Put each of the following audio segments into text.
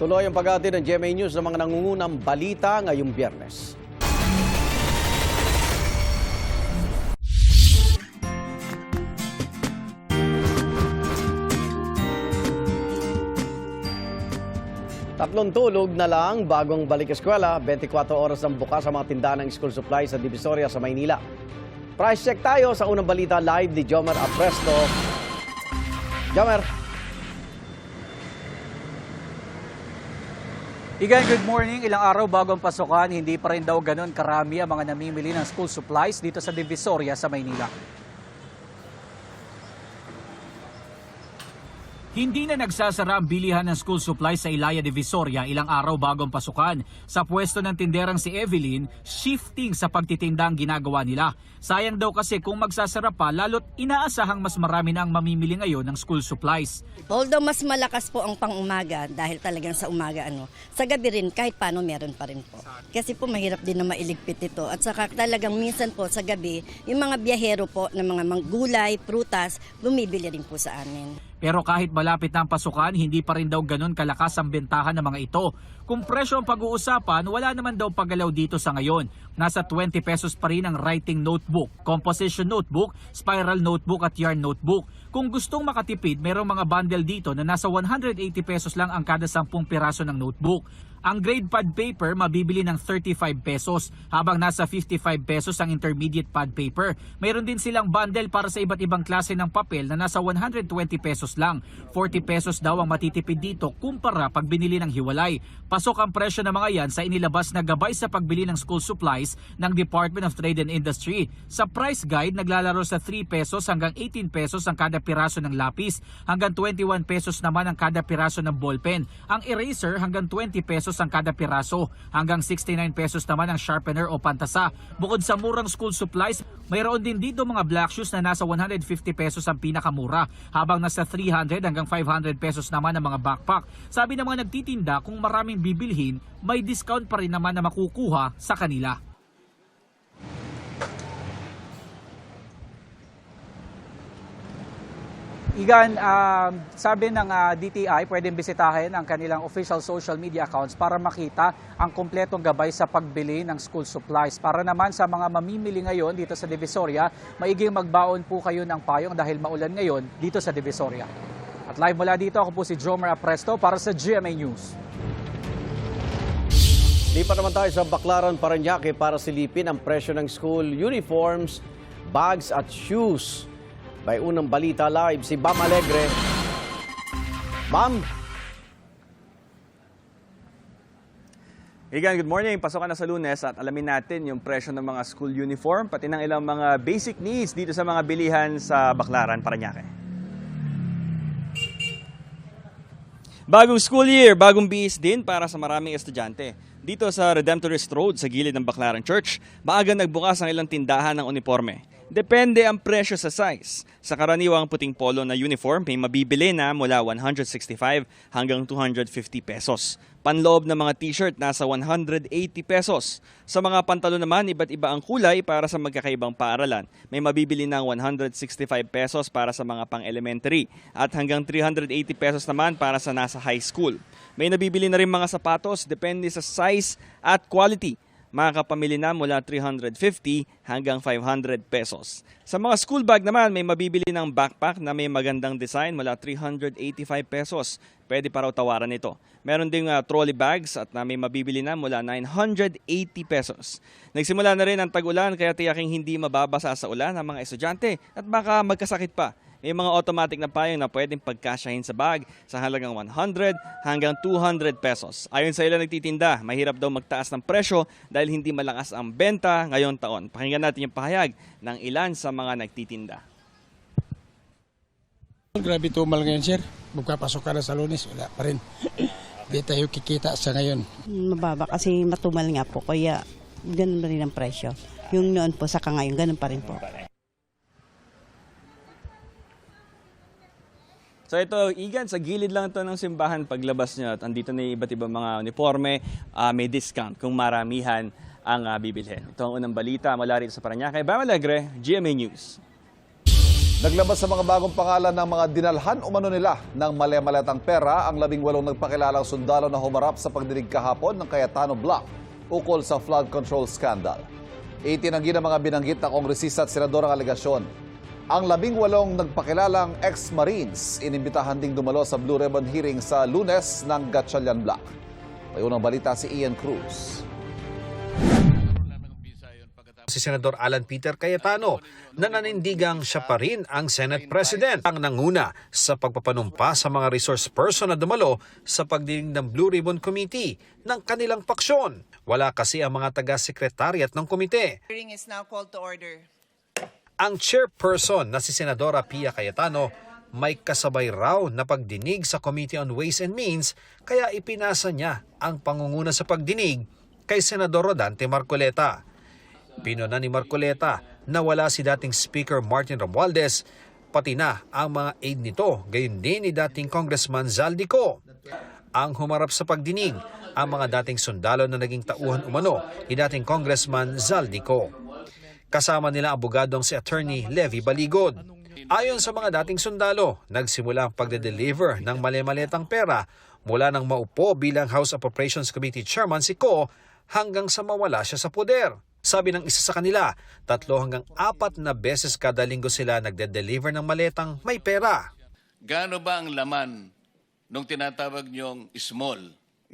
Tuloy ang pag-atin ng GMA News ng mga nangungunang balita ngayong Biyernes. Tatlong tulog na lang bagong balik eskwela, 24 oras ang bukas sa mga tindahan ng school supplies sa Divisoria sa Maynila. Price check tayo sa unang balita live ni Jomer Apresto. Jomer. Igan, good morning. Ilang araw bago ang pasukan, hindi pa rin daw ganun karami ang mga namimili ng school supplies dito sa Divisoria sa Maynila. Hindi na nagsasara ang bilihan ng school supplies sa Ilaya Divisoria ilang araw bago ang pasukan. Sa pwesto ng tinderang si Evelyn, shifting sa pagtitinda ang ginagawa nila. Sayang daw kasi kung magsasara pa, lalo't inaasahang mas marami na ang mamimili ngayon ng school supplies. Although mas malakas po ang pang-umaga dahil talagang sa umaga sa gabi rin kahit paano meron pa rin po. Kasi po mahirap din na mailigpit ito. At saka talagang minsan po sa gabi, yung mga biyahero po ng mga gulay, prutas, bumibili rin po sa amin. Pero kahit malapit na ang pasukan, hindi pa rin daw ganun kalakas ang bentahan ng mga ito. Kung presyo ang pag-uusapan, wala naman daw paggalaw dito sa ngayon. Nasa 20 pesos pa rin ang writing notebook, composition notebook, spiral notebook at yarn notebook. Kung gustong makatipid, mayroong mga bundle dito na nasa 180 pesos lang ang kada 10 piraso ng notebook. Ang grade pad paper mabibili ng 35 pesos habang nasa 55 pesos ang intermediate pad paper. Mayroon din silang bundle para sa iba't ibang klase ng papel na nasa 120 pesos lang. 40 pesos daw ang matitipid dito kumpara pag binili ng hiwalay. Pasok ang presyo ng mga yan sa inilabas na gabay sa pagbili ng school supplies ng Department of Trade and Industry. Sa price guide, naglalaro sa 3 pesos hanggang 18 pesos ang kada piraso ng lapis, hanggang 21 pesos naman ang kada piraso ng ballpen. Ang eraser hanggang 20 pesos ang kada piraso, hanggang 69 pesos naman ang sharpener o pantasa. Bukod sa murang school supplies, mayroon din dito mga black shoes na nasa 150 pesos ang pinakamura, habang nasa 300 hanggang 500 pesos naman ang mga backpack. Sabi ng mga nagtitinda, kung maraming bibilhin, may discount pa rin naman na makukuha sa kanila. Igan, sabi ng DTI, pwedeng bisitahin ang kanilang official social media accounts para makita ang kumpletong gabay sa pagbili ng school supplies. Para naman sa mga mamimili ngayon dito sa Divisoria, maiging magbaon po kayo ng payong dahil maulan ngayon dito sa Divisoria. At live mula dito, ako po si Jomer Apresto para sa GMA News. Lipat naman tayo sa Baclaran, Parañaque para silipin ang presyo ng school uniforms, bags at shoes. May unang balita live si Bam Alegre. Bam! Igan, good morning. Pasok ka na sa Lunes at alamin natin yung presyo ng mga school uniform pati ng ilang mga basic needs dito sa mga bilihan sa Baclaran, Parañaque. Bagong school year, bagong bihis din para sa maraming estudyante. Dito sa Redemptorist Road sa gilid ng Baclaran Church, maaga nagbukas ang ilang tindahan ng uniforme. Depende ang presyo sa size. Sa karaniwang puting polo na uniform, may mabibili na mula 165 hanggang 250 pesos. Panloob ng mga t-shirt nasa 180 pesos. Sa mga pantalon naman, iba't iba ang kulay para sa magkakaibang paaralan. May mabibili ng 165 pesos para sa mga pang-elementary at hanggang 380 pesos naman para sa nasa high school. May nabibili na rin mga sapatos, depende sa size at quality. Makakapamili na mula 350 hanggang 500 pesos. Sa mga school bag naman, may mabibili ng backpack na may magandang design mula 385 pesos. Pwede pa raw tawaran ito. Meron ding trolley bags at may mabibili na mula 980 pesos. Nagsimula na rin ang tag-ulan kaya tiyaking hindi mababasa sa ulan ang mga estudyante at baka magkasakit pa. May mga automatic na payong na pwedeng pagkasyahin sa bag sa halagang 100 hanggang 200 pesos. Ayon sa ilang nagtitinda, mahirap daw magtaas ng presyo dahil hindi malakas ang benta ngayong taon. Pakinggan natin yung pahayag ng ilan sa mga nagtitinda. Grabe tumal ngayon, sir. Magpapasok ka na sa Lunes, wala pa rin. Di tayo kikita sa ngayon. Mababa kasi matumal nga po, kaya ganun na rin ang presyo. Yung noon po, saka ngayon, ganun pa rin po. So ito, Igan, sa gilid lang ito ng simbahan paglabas nyo at andito na yung iba't ibang mga uniforme, may discount kung maramihan ang bibilhin. Ito ang unang balita mula rito sa Parañaque. Bam Alegre, GMA News. Naglabas sa mga bagong pangalan ng mga dinalhan umano nila ng mali-maletang pera ang 18 nagpakilalang sundalo na humarap sa pagdinig kahapon ng Cayetano Block ukol sa flood control scandal. Itinanggi ng mga binanggit na kongresista at senador ang alegasyon. Ang 18 nagpakilalang ex-Marines inimbitahan ding dumalo sa Blue Ribbon hearing sa Lunes ng Gatchalian Block. May unang balita si Ian Cruz. Si Senador Alan Peter Cayetano na nanindigang siya pa rin ang Senate President ang nanguna sa pagpapanumpa sa mga resource person na dumalo sa pagdinig ng Blue Ribbon Committee ng kanilang paksyon. Wala kasi ang mga taga-sekretariat ng komite. Hearing is now called to order. Ang chairperson na si Senadora Pia Cayetano may kasabay raw na pagdinig sa Committee on Ways and Means kaya ipinasa niya ang pangunguna sa pagdinig kay Senador Rodante Marcoleta. Pinuna ni Marcoleta na wala si dating Speaker Martin Romualdez, pati na ang mga aide nito, gayon din ni dating Congressman Zaldico. Ang humarap sa pagdinig, ang mga dating sundalo na naging tauhan umano ni dating Congressman Zaldico. Kasama nila ang abogadong si Attorney Levy Baligod. Ayon sa mga dating sundalo, nagsimula ang pagde-deliver ng mali-maletang pera mula nang maupo bilang House Appropriations Committee Chairman si Ko hanggang sa mawala siya sa poder. Sabi ng isa sa kanila, 3 hanggang 4 na beses kada linggo sila nagde-deliver ng maletang may pera. Gaano ba ang laman nung tinatawag niyong small?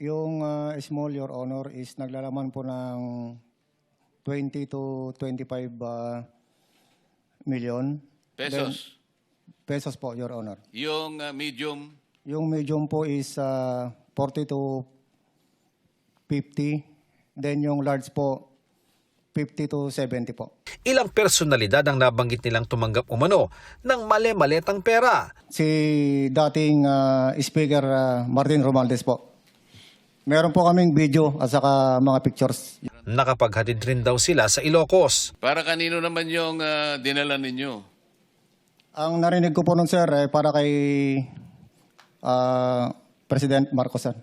Yung small, Your Honor, is naglalaman po ng 20 to 25 million. Pesos? Pesos po, Your Honor. Yung medium? Yung medium po is 40 to 50. Then yung large po, 50 to 70 po. Ilang personalidad ang nabanggit nilang tumanggap umano ng mali-maletang pera. Si dating Speaker Martin Romualdez po. Meron po kaming video at saka mga pictures. Nakapaghatid rin daw sila sa Ilocos. Para kanino naman yung dinala ninyo? Ang narinig ko po nun, sir, para kay President Marcos, sir.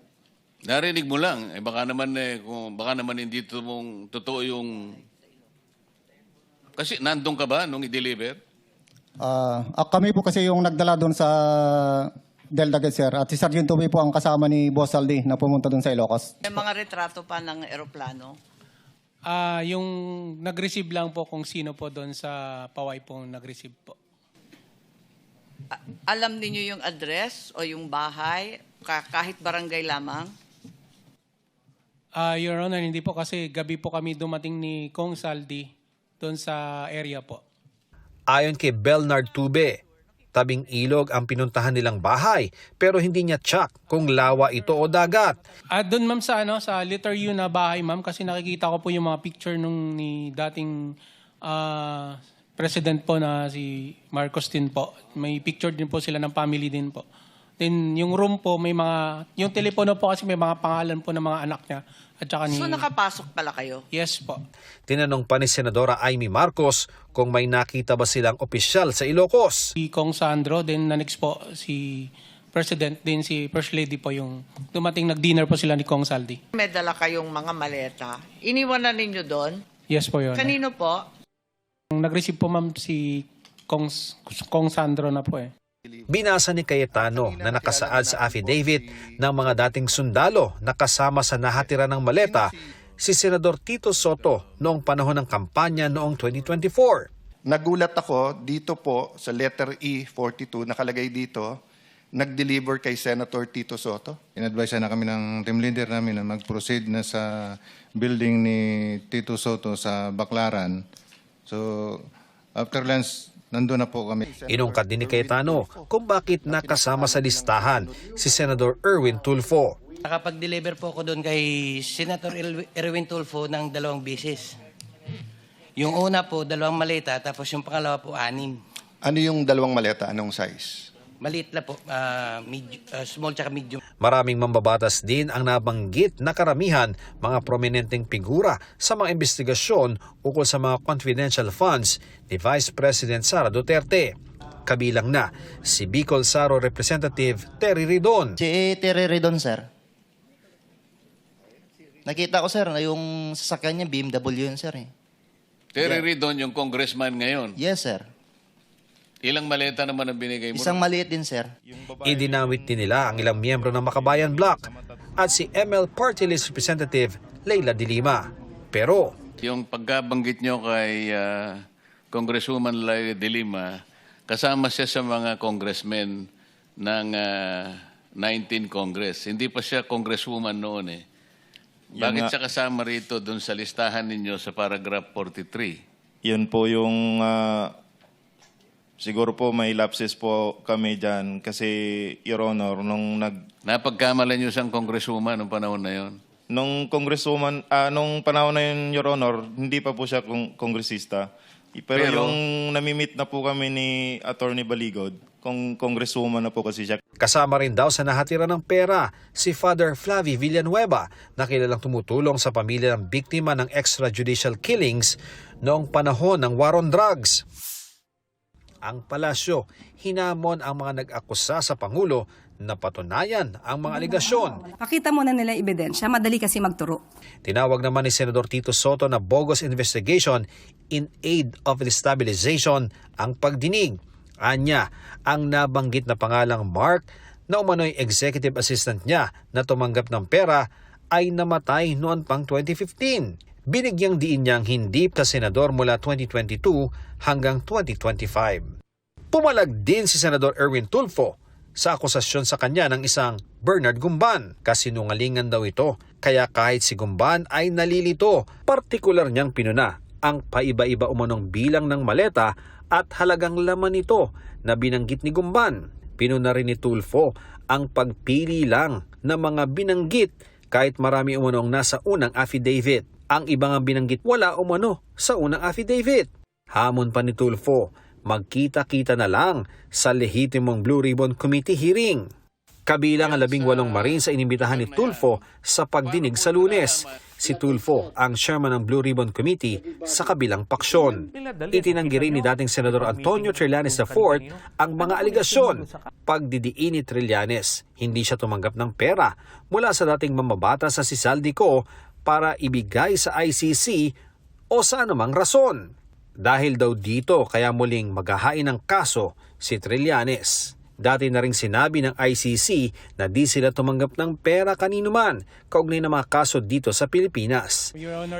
Narinig mo lang. Baka naman hindi totoo yung... Kasi nandun ka ba nung i-deliver? Kami po kasi yung nagdala doon sa Deldagat, sir. At si Sergeant Tubay po ang kasama ni Boss Aldi na pumunta doon sa Ilocos. May mga retrato pa ng eroplano. Yung nag-receive lang po kung sino po doon sa Paway po nag-receive po. Alam niyo yung address o yung bahay, kahit barangay lamang? Your Honor, hindi po kasi gabi po kami dumating ni Kong Saldi doon sa area po. Ayon kay Belnard Tube, tabing ilog ang pinuntahan nilang bahay pero hindi niya tsak kung lawa ito o dagat. Doon ma'am sa letter U na bahay ma'am kasi nakikita ko po yung mga picture ni dating president po na si Marcos din po. May picture din po sila ng family din po. Then yung room po yung telepono po kasi may mga pangalan po ng mga anak niya at saka ni... So nakapasok pala kayo? Yes po. Tinanong pa ni Senadora Amy Marcos kung may nakita ba silang opisyal sa Ilocos. Si Kong Sandro, then next po si President, din si First Lady po yung dumating nag-dinner po sila ni Kong Saldi. May dala kayong mga maleta. Iniwanan ninyo doon? Yes po yun. Kanino po? Nag-receive po ma'am si Kong Sandro na po eh. Binasa ni Cayetano na nakasaad sa affidavit ng mga dating sundalo na kasama sa nahatira ng maleta si Senador Tito Soto noong panahon ng kampanya noong 2024. Nagulat ako dito po sa letter E42 nakalagay dito, nag-deliver kay Senator Tito Soto. In-advise na kami ng team leader namin na mag-proceed na sa building ni Tito Soto sa Baclaran. So after lunch, nandun na po kami. Inungkat din ni Cayetano kung bakit nakasama sa listahan si Senador Erwin Tulfo. Nakapag-deliver po ako doon kay Senator Erwin Tulfo ng 2 beses. Yung una po, 2 maleta, tapos yung pangalawa po, 6. Ano yung 2 maleta? Anong size? Maliit na po, small tsaka medium. Maraming mambabatas din ang nabanggit na karamihan mga prominenteng figura sa mga investigasyon ukol sa mga confidential funds ni Vice President Sara Duterte. Kabilang na si Bicol Saro Representative Terry Ridon. Si Terry Ridon, sir. Nakita ko, sir, na yung sasakyan niya, BMW yun, sir. Terry Ridon yung congressman ngayon? Yes, sir. Ilang maleta naman ang binigay mo? Isang maliit din, sir. Idinawit din nila ang ilang miyembro ng Makabayan Bloc at si ML Party List Representative Leila de Lima. Pero Yung pagkabanggit nyo kay Congresswoman Leila de Lima, kasama siya sa mga congressmen ng 19 Congress. Hindi pa siya congresswoman noon eh. Bakit siya kasama rito dun sa listahan ninyo sa paragraph 43? Yun po yung siguro po may lapses po kami dyan kasi, Your Honor, Napagkamalan nyo siyang congresswoman noong panahon na yon? nung panahon na yun, Your Honor, hindi pa po siya kongresista. Pero yung namimit na po kami ni Attorney Baligod, congresswoman na po kasi siya. kasama rin daw sa nahatiran ng pera si Father Flavie Villanueva na kilalang tumutulong sa pamilya ng biktima ng extrajudicial killings noong panahon ng war on drugs. Ang palasyo, hinamon ang mga nag-akusa sa Pangulo na patunayan ang mga aligasyon. Pakita mo na nila ebidensya, madali kasi magturo. Tinawag naman ni Senador Tito Soto na bogus investigation in aid of destabilization ang pagdinig. Anya, ang nabanggit na pangalang Mark na umano'y executive assistant niya na tumanggap ng pera ay namatay noon pang 2015. Binigyang diin niyang hindi pa senador mula 2022 hanggang 2025. Pumalag din si Senador Erwin Tulfo sa akusasyon sa kanya ng isang Bernard Gumban. Kasinungalingan daw ito, kaya kahit si Gumban ay nalilito, partikular niyang pinuna ang paiba-iba umanong bilang ng maleta at halagang laman nito na binanggit ni Gumban. Pinuna rin ni Tulfo ang pagpili lang ng mga binanggit kahit marami umanong nasa unang affidavit. Ang ibang binanggit wala umano sa unang affidavit. Hamon pa ni Tulfo, magkita-kita na lang sa lehitimong Blue Ribbon Committee hearing. Kabilang ang 18 Marines sa inimbitahan ni Tulfo sa pagdinig sa Lunes. Si Tulfo ang chairman ng Blue Ribbon Committee sa kabilang paksyon. Itinanggi rin ni dating Senador Antonio Trillanes IV ang mga aligasyon. Pagdidiin ni Trillanes, hindi siya tumanggap ng pera mula sa dating mamabata sa Sisaldico para ibigay sa ICC o sa anumang rason. Dahil daw dito kaya muling maghahain ng kaso si Trillanes. Dati na rin sinabi ng ICC na di sila tumanggap ng pera kanino man kaugnay ng mga kaso dito sa Pilipinas.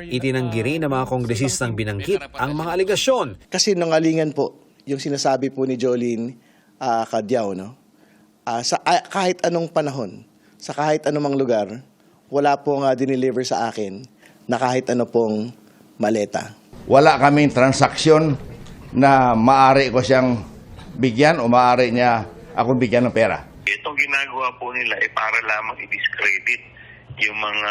Itinanggi rin ng mga kongresistang binanggit ang mga aligasyon. Kasi nangalingan po yung sinasabi po ni Jolene Cadiao, no? Kahit anong panahon, sa kahit anumang lugar, wala pong dineliver sa akin na kahit ano pong maleta. Wala kaming transaksyon na maaari ko siyang bigyan o maaari niya ako bigyan ng pera. Itong ginagawa po nila ay para lamang i-discredit yung mga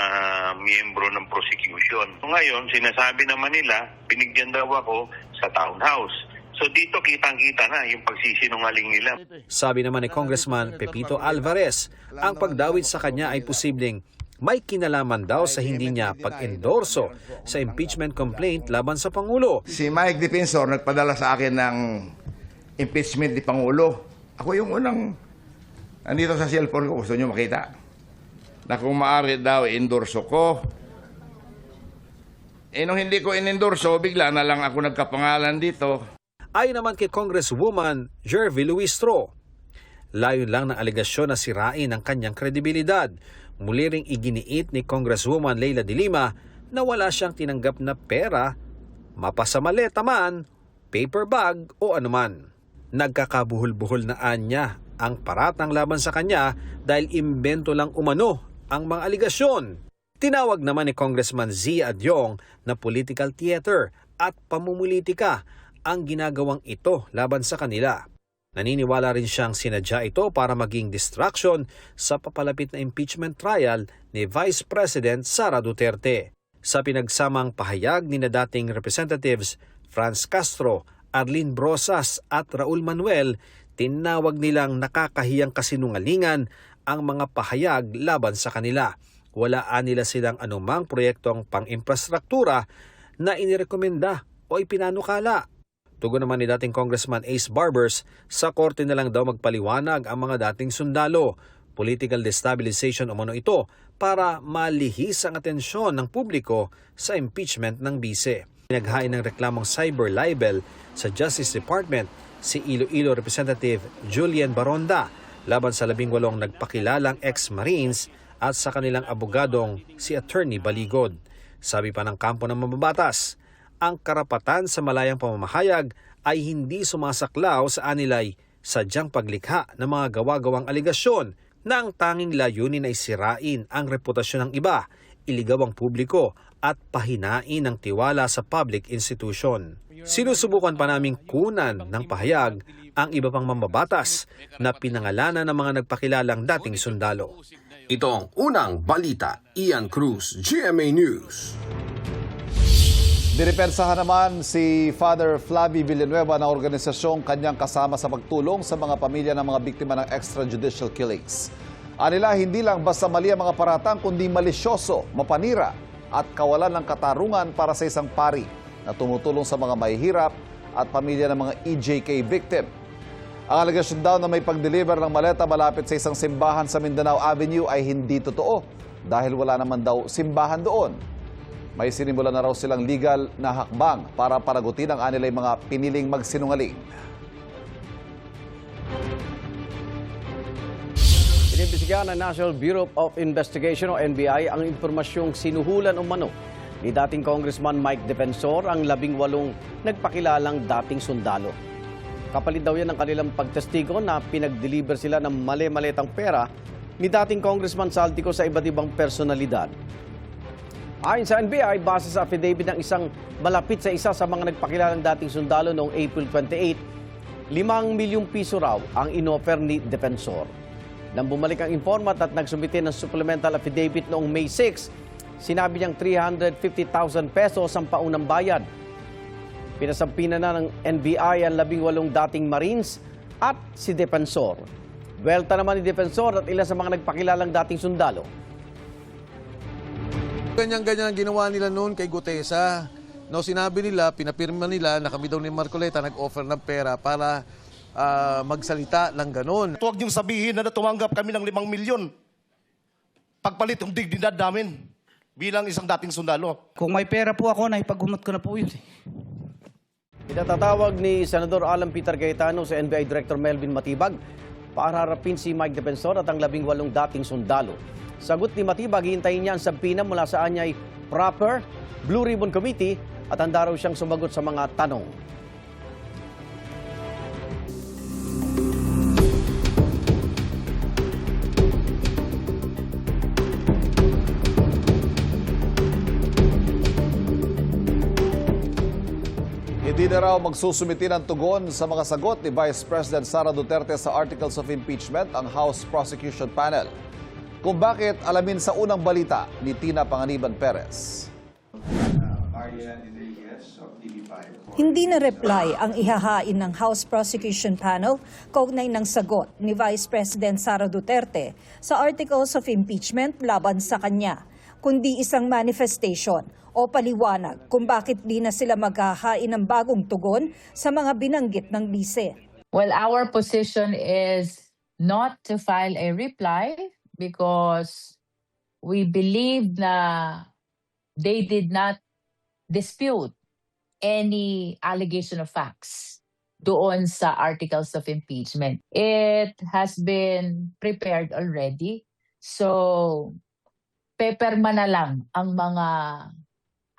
miyembro ng prosecution. Ngayon, sinasabi naman nila, binigyan daw ako sa townhouse. So dito kitang-kita na yung pagsisinungaling nila. Sabi naman ni Congressman Pepito Alvarez, ang pagdawit sa kanya ay posibleng may kinalaman daw sa hindi niya pag-endorso sa impeachment complaint laban sa Pangulo. Si Mike Defensor nagpadala sa akin ng impeachment ni Pangulo. Ako yung unang nandito sa cellphone ko, gusto nyo makita. Na kung maaari daw, endorso ko. Nung hindi ko inendorso, bigla na lang ako nagkapangalan dito. Ayon naman kay Congresswoman Jervy Luistro, layon lang ng aligasyon na sirain ang kanyang kredibilidad. Muli ring iginiit ni Congresswoman Leila de Lima na wala siyang tinanggap na pera, mapasamaleta man, paper bag o anuman. Nagkakabuhol-buhol na anya ang paratang laban sa kanya dahil imbento lang umano ang mga aligasyon. Tinawag naman ni Congressman Zia Adyong na political theater at pamumulitika ang ginagawang ito laban sa kanila. Naniniwala rin siyang sinadya ito para maging distraction sa papalapit na impeachment trial ni Vice President Sara Duterte. Sa pinagsamang pahayag ni na dating Representatives Franz Castro, Arlene Brosas at Raul Manuel, tinawag nilang nakakahiyang kasinungalingan ang mga pahayag laban sa kanila. Walaan nila silang anumang proyektong pang-infrastruktura na inirekomenda o ipinanukala. Tugon naman ni dating Congressman Ace Barbers, sa korte na lang daw magpaliwanag ang mga dating sundalo. Political destabilization umano ito para malihis ang atensyon ng publiko sa impeachment ng bise. Pinaghain ng reklamong cyber libel sa Justice Department si Iloilo Representative Julian Baronda laban sa 18 nagpakilalang ex-Marines at sa kanilang abogadong si Attorney Baligod. Sabi pa ng kampo ng mambabatas, ang karapatan sa malayang pamamahayag ay hindi sumasaklaw sa anilay sadyang paglikha ng mga gawa-gawang aligasyon na ang tanging layunin ay sirain ang reputasyon ng iba, iligaw ang publiko at pahinain ang tiwala sa public institution. Sinusubukan pa naming kunan ng pahayag ang iba pang mambabatas na pinangalanan ng mga nagpakilalang dating sundalo. Ito ang unang balita. Ian Cruz, GMA News. Dinipensahan naman si Father Flavie Villanueva na organisasyong kanyang kasama sa pagtulong sa mga pamilya ng mga biktima ng extrajudicial killings. Anila, hindi lang basta mali ang mga paratang kundi malisyoso, mapanira at kawalan ng katarungan para sa isang pari na tumutulong sa mga mahihirap at pamilya ng mga EJK victim. Ang alegasyon daw na may pag-deliver ng maleta malapit sa isang simbahan sa Mindanao Avenue ay hindi totoo dahil wala naman daw simbahan doon. May sinimulan na raw silang legal na hakbang para panagutin ang anilay mga piniling magsinungaling. Inimbestigahan ng National Bureau of Investigation o NBI ang impormasyong sinuhulan umano ni dating Congressman Mike Defensor ang 18 nagpakilalang dating sundalo. Kapalit daw yan ng kanilang pagtestigo na pinag-deliver sila ng mali-maletang pera ni dating Congressman Saltico sa iba't ibang personalidad. Ayon sa NBI, base sa affidavit ng isang malapit sa isa sa mga nagpakilalang dating sundalo noong April 28, 5 milyong piso raw ang inoffer ni Defensor. Nang bumalik ang informant at nagsumite ng supplemental affidavit noong May 6, sinabi niyang 350,000 pesos ang paunang bayad. Pinasampina na ng NBI ang 18 dating Marines at si Defensor. Welta naman ni Defensor at ilan sa mga nagpakilalang dating sundalo. Ganyan-ganyan ang ginawa nila noon kay Gutesa. No, sinabi nila, pinapirma nila na kami daw ni Marcoleta nag-offer ng pera para magsalita lang ganon. Huwag niyong sabihin na tumanggap kami ng 5 milyon. Pagpalit yung dignidad namin bilang isang dating sundalo. Kung may pera po ako, naipagumot ko na po yun. Pinatatawag ni Senador Alan Peter Cayetano sa NBI Director Melvin Matibag para harapin si Mike Defensor at ang 18 dating sundalo. Sagot ni Matibag, hihintayin niya ang sabpina mula sa anyay proper Blue Ribbon Committee at handa raw siyang sumagot sa mga tanong. Hindi na raw magsusumiti ng tugon sa mga sagot ni Vice President Sara Duterte sa Articles of Impeachment ang House Prosecution Panel. Kung bakit, alamin sa unang balita ni Tina Panganiban Perez. Hindi na reply ang ihahain ng House Prosecution Panel kaugnay ng sagot ni Vice President Sara Duterte sa Articles of Impeachment laban sa kanya, kundi isang manifestation o paliwanag kung bakit di na sila maghahain ng bagong tugon sa mga binanggit ng bise. Well, our position is not to file a reply because we believe na they did not dispute any allegation of facts doon sa Articles of Impeachment. It has been prepared already. So, peperma na lang ang mga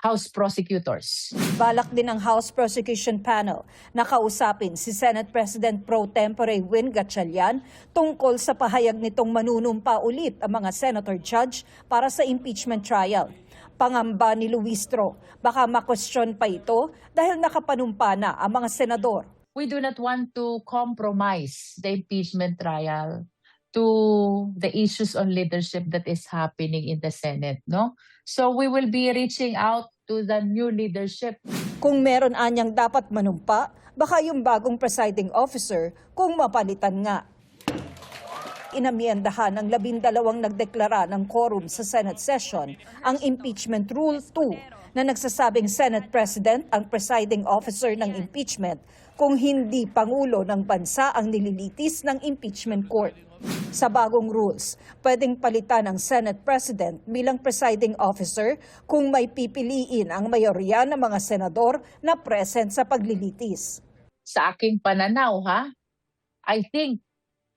House prosecutors. Balak din ng House Prosecution Panel na kausapin si Senate President Pro Tempore Win Gatchalian tungkol sa pahayag nitong manunumpa ulit ang mga senator judge para sa impeachment trial. Pangamba ni Luistro, baka makwestiyon pa ito dahil nakapanumpa na ang mga senador. We do not want to compromise the impeachment trial to the issues on leadership that is happening in the Senate, no? So we will be reaching out to the new leadership. Kung meron anyang dapat manumpa, baka yung bagong presiding officer kung mapalitan nga. Inamyendahan ng 12 nagdeklara ng quorum sa Senate session ang Impeachment Rule 2 na nagsasabing Senate President ang presiding officer ng impeachment kung hindi Pangulo ng bansa ang nililitis ng impeachment court. Sa bagong rules, pwedeng palitan ang Senate President bilang presiding officer kung may pipiliin ang mayorya ng mga senador na present sa paglilitis. sa aking pananaw, I think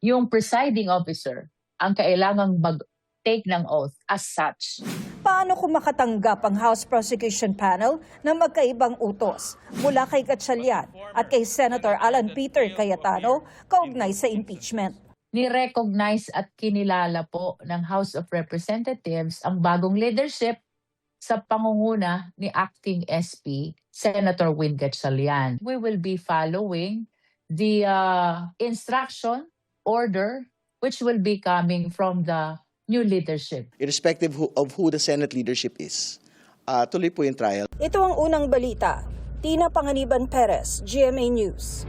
yung presiding officer ang kailangang mag-take ng oath as such. Paano kung makatanggap ang House Prosecution Panel ng magkaibang utos mula kay Gatchalian at kay Senator Alan Peter Cayetano kaugnay sa impeachment? Ni-recognize at kinilala po ng House of Representatives ang bagong leadership sa pangunguna ni Acting SP Senator Win Gatchalian. We will be following the instruction order which will be coming from the new leadership. Irrespective of who the Senate leadership is, tuloy po yung trial. Ito ang unang balita. Tina Panganiban Perez, GMA News.